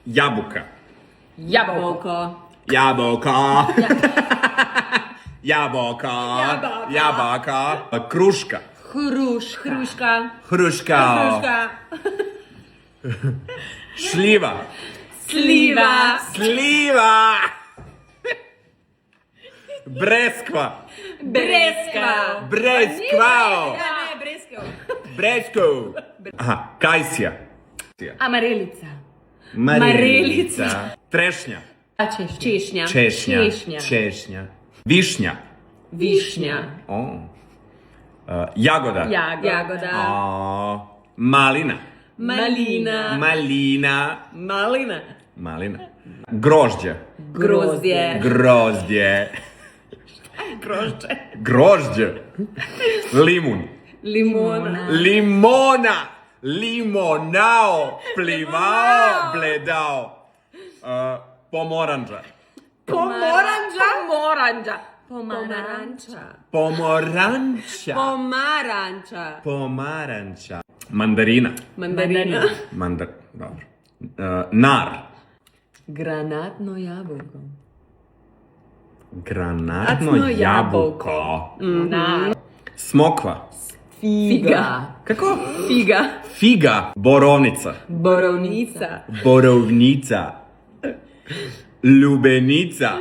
Jabuka. Jabolko. Jabolko. Jabolko. Jabaka. Kruška. Hruška. Hruška. Šljiva. Sliva. Sliva. Breskva. Breskva. Breskvao. Ne, breskva. Breskov. Aha, kajsija. Amarelica. Marelica. Trešnja. Češnja. Češnja. Višnja. Višnja. Jagoda. Jagoda. Malina. Malina. Malina. Grožđe. Grozdje. Grožđe. Limun. Limona. Limonao. Plivao. Bledao. Pomoranđa. Pomaranča. Mandarina. Dobro. Nar. Granatno jabolko. Granatno jabuko. Smokva. Figa. Kako? Figa. Figa. Borovnica. Borovnica. Lubenica.